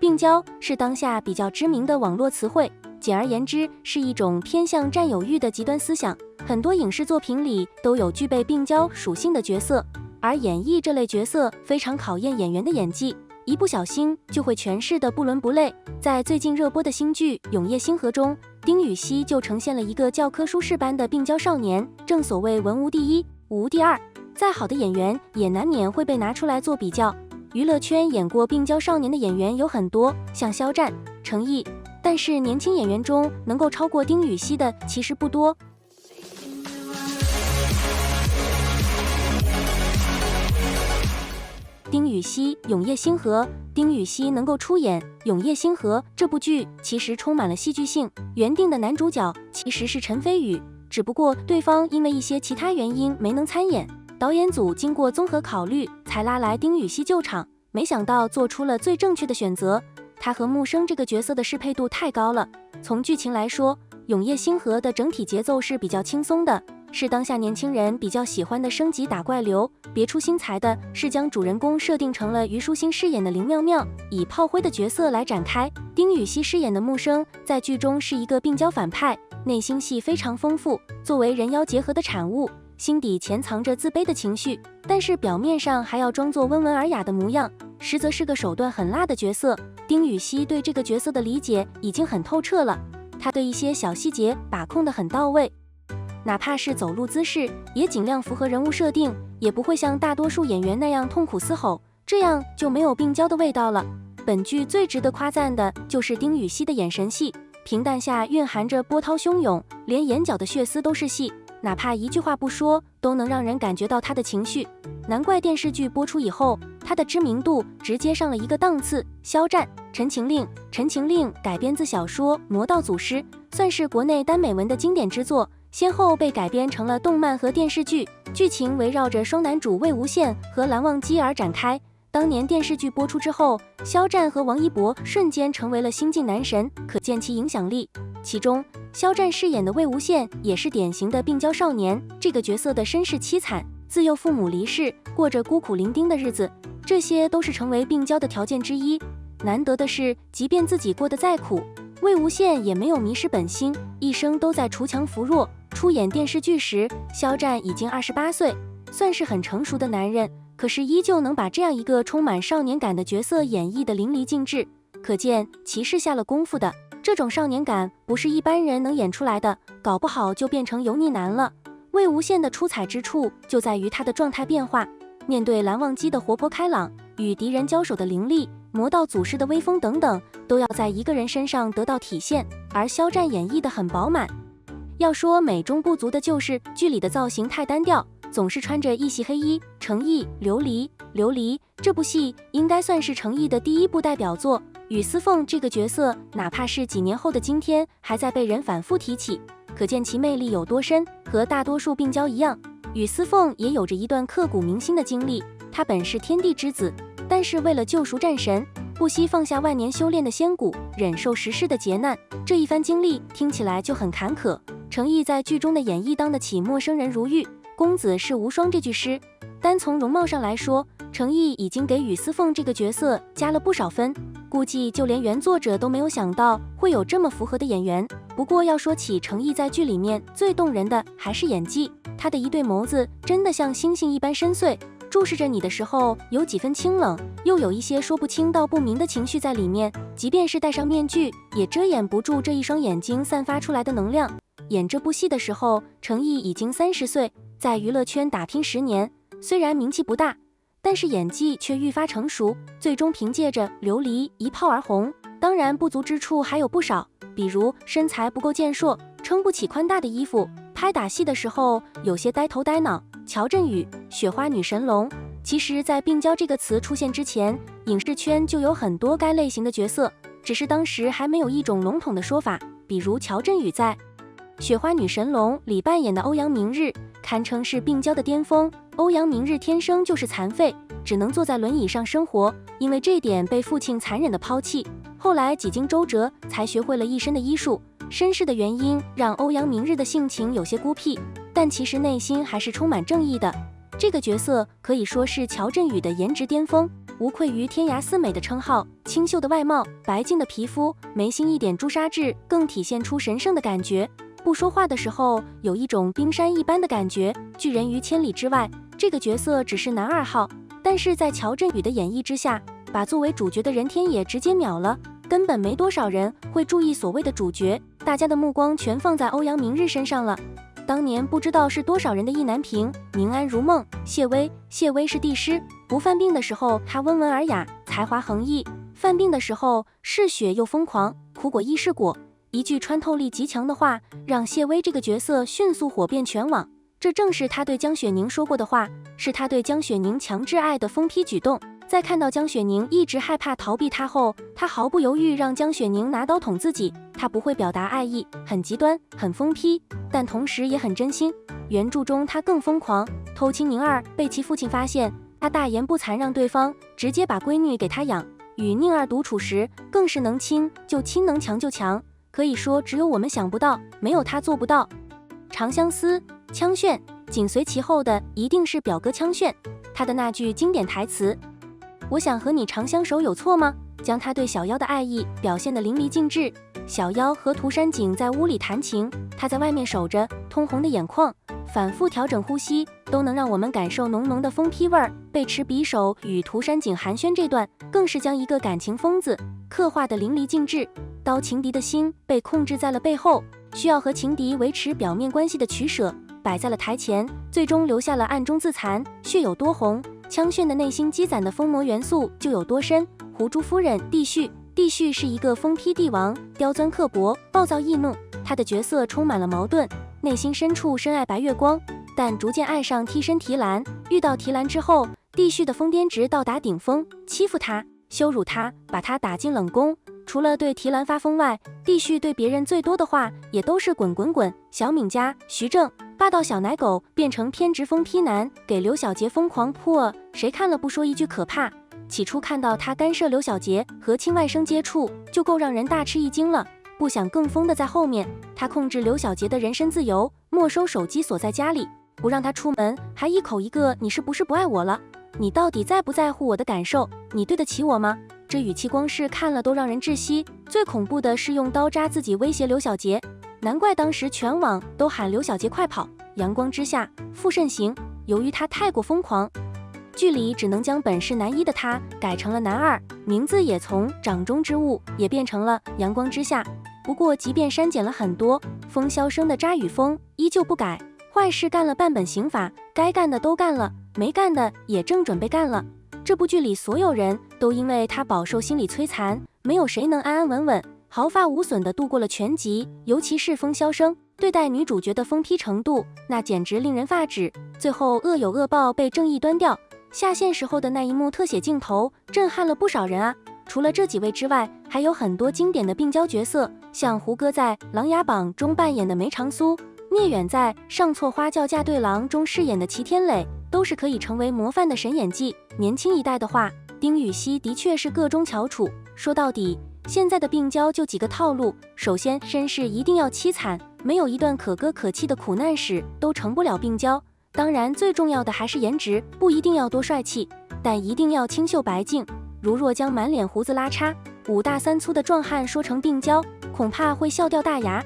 病娇是当下比较知名的网络词汇，简而言之是一种偏向占有欲的极端思想。很多影视作品里都有具备病娇属性的角色，而演绎这类角色非常考验演员的演技，一不小心就会诠释得不伦不类。在最近热播的新剧《永夜星河》中，丁禹兮就呈现了一个教科书式般的病娇少年。正所谓文无第一，武无第二，再好的演员也难免会被拿出来做比较。娱乐圈演过病娇少年的演员有很多，像肖战、程毅，但是年轻演员中能够超过丁禹兮的其实不多。丁禹兮，《永夜星河》。丁禹兮能够出演《永夜星河》这部剧，其实充满了戏剧性。原定的男主角其实是陈飞宇，只不过对方因为一些其他原因没能参演。导演组经过综合考虑，才拉来丁禹兮救场，没想到做出了最正确的选择。他和木生这个角色的适配度太高了。从剧情来说，《永夜星河》的整体节奏是比较轻松的，是当下年轻人比较喜欢的升级打怪流。别出心裁的是将主人公设定成了虞书欣饰演的林妙妙，以炮灰的角色来展开。丁禹兮饰演的木生在剧中是一个病娇反派，内心戏非常丰富，作为人妖结合的产物，心底潜藏着自卑的情绪，但是表面上还要装作温文尔雅的模样，实则是个手段很辣的角色。丁禹兮对这个角色的理解已经很透彻了，他对一些小细节把控得很到位，哪怕是走路姿势也尽量符合人物设定，也不会像大多数演员那样痛苦嘶吼，这样就没有病娇的味道了。本剧最值得夸赞的就是丁禹兮的眼神戏，平淡下蕴含着波涛汹涌，连眼角的血丝都是戏，哪怕一句话不说都能让人感觉到他的情绪。难怪电视剧播出以后，他的知名度直接上了一个档次。肖战、陈情令。陈情令改编自小说《魔道祖师》，算是国内耽美文的经典之作，先后被改编成了动漫和电视剧，剧情围绕着双男主魏无羡和蓝忘机而展开。当年电视剧播出之后，肖战和王一博瞬间成为了新晋男神，可见其影响力。其中肖战饰演的魏无羡也是典型的病娇少年，这个角色的身世凄惨，自幼父母离世，过着孤苦伶仃的日子，这些都是成为病娇的条件之一。难得的是，即便自己过得再苦，魏无羡也没有迷失本心，一生都在锄强扶弱。出演电视剧时，肖战已经28岁，算是很成熟的男人，可是依旧能把这样一个充满少年感的角色演绎得淋漓尽致，可见其是下了功夫的。这种少年感不是一般人能演出来的，搞不好就变成油腻男了。魏无羡的出彩之处就在于他的状态变化，面对蓝忘机的活泼开朗，与敌人交手的凌厉，魔道祖师的威风等等，都要在一个人身上得到体现，而肖战演绎得很饱满。要说美中不足的就是剧里的造型太单调，总是穿着一袭黑衣。程毅、琉璃这部戏应该算是程毅的第一部代表作，雨丝凤这个角色哪怕是几年后的今天还在被人反复提起，可见其魅力有多深。和大多数病娇一样，雨丝凤也有着一段刻骨铭心的经历。她本是天地之子，但是为了救赎战神，不惜放下万年修炼的仙骨，忍受时世的劫难。这一番经历听起来就很坎坷。程毅在剧中的演绎当得起陌生人如玉，公子是无双这句诗。单从容貌上来说，程毅已经给雨丝凤这个角色加了不少分，估计就连原作者都没有想到会有这么符合的演员。不过要说起程毅在剧里面最动人的还是演技，他的一对眸子真的像星星一般深邃，注视着你的时候有几分清冷，又有一些说不清道不明的情绪在里面，即便是戴上面具也遮掩不住这一双眼睛散发出来的能量。演这部戏的时候，程毅已经30岁，在娱乐圈打拼10年，虽然名气不大，但是演技却愈发成熟，最终凭借着琉璃一炮而红。当然不足之处还有不少，比如身材不够健硕，撑不起宽大的衣服，拍打戏的时候有些呆头呆脑。乔振宇、雪花女神龙，其实在病娇这个词出现之前，影视圈就有很多该类型的角色，只是当时还没有一种笼统的说法。比如乔振宇在雪花女神龙里扮演的欧阳明日，堪称是病娇的巅峰。欧阳明日天生就是残废，只能坐在轮椅上生活，因为这点被父亲残忍的抛弃。后来几经周折，才学会了一身的医术。身世的原因让欧阳明日的性情有些孤僻，但其实内心还是充满正义的。这个角色可以说是乔振宇的颜值巅峰。无愧于天涯四美的称号。清秀的外貌，白净的皮肤，眉心一点朱砂痣，更体现出神圣的感觉。不说话的时候，有一种冰山一般的感觉，拒人于千里之外。这个角色只是男二号，但是在乔振宇的演绎之下，把作为主角的任天也直接秒了。根本没多少人会注意所谓的主角，大家的目光全放在欧阳明日身上了。当年不知道是多少人的意难平，宁安如梦，谢薇是帝师，不犯病的时候她温文尔雅，才华横溢；犯病的时候是血又疯狂，苦果亦是果。一句穿透力极强的话，让谢薇这个角色迅速火遍全网。这正是他对江雪宁说过的话，是他对江雪宁强制爱的疯批举动。在看到江雪宁一直害怕逃避他后，他毫不犹豫让江雪宁拿刀捅自己。他不会表达爱意，很极端，很疯批，但同时也很真心。原著中他更疯狂，偷亲宁儿被其父亲发现，他大言不惭让对方直接把闺女给他养。与宁儿独处时，更是能亲就亲，能强就强。可以说只有我们想不到，没有他做不到。长相思，枪炫，紧随其后的一定是表哥枪炫。他的那句经典台词，我想和你长相守有错吗？将他对小妖的爱意表现得淋漓尽致。小妖和涂山璟在屋里弹琴，他在外面守着，通红的眼眶，反复调整呼吸，都能让我们感受浓浓的疯批味儿。贝持匕首与涂山璟寒暄这段，更是将一个感情疯子刻画得淋漓尽致。刀情敌的心被控制在了背后，需要和情敌维持表面关系的取舍摆在了台前，最终留下了暗中自残，血有多红，枪炫的内心积攒的疯魔元素就有多深。胡珠夫人帝旭是一个疯批帝王，刁钻刻薄，暴躁易怒，他的角色充满了矛盾，内心深处深爱白月光，但逐渐爱上替身提篮。遇到提篮之后，帝旭的疯癫值到达顶峰，欺负他，羞辱他，把他打进冷宫。除了对提篮发疯外，帝旭对别人最多的话也都是滚滚滚。小敏家徐正霸道小奶狗变成偏执疯批男，给刘晓杰疯狂扑谁看了不说一句可怕。起初看到他干涉刘晓杰和亲外甥接触，就够让人大吃一惊了，不想更疯的在后面，他控制刘晓杰的人身自由，没收手机锁在家里，不让他出门，还一口一个你是不是不爱我了？你到底在不在乎我的感受？你对得起我吗？这语气光是看了都让人窒息。最恐怖的是用刀扎自己威胁刘晓杰，难怪当时全网都喊刘晓杰快跑。阳光之下，傅慎行，由于他太过疯狂，剧里只能将本是男一的他改成了男二，名字也从掌中之物也变成了阳光之下。不过即便删减了很多，风箫声的扎与风依旧不改，坏事干了半本刑法，该干的都干了，没干的也正准备干了。这部剧里所有人都因为他饱受心理摧残，没有谁能安安稳稳毫发无损地度过了全集。尤其是风箫声对待女主角的疯批程度，那简直令人发指。最后恶有恶报被正义端掉，下线时候的那一幕特写镜头震撼了不少人啊。除了这几位之外，还有很多经典的病娇角色，像胡歌在《琅琊榜》中扮演的梅长苏，聂远在《上错花轿嫁对郎》中饰演的齐天磊，都是可以成为模范的神演技。年轻一代的话，丁禹兮的确是个中翘楚。说到底，现在的病娇就几个套路：首先，身世一定要凄惨，没有一段可歌可泣的苦难史都成不了病娇。当然，最重要的还是颜值，不一定要多帅气，但一定要清秀白净。如若将满脸胡子拉碴、5大3粗的壮汉说成病娇，恐怕会笑掉大牙。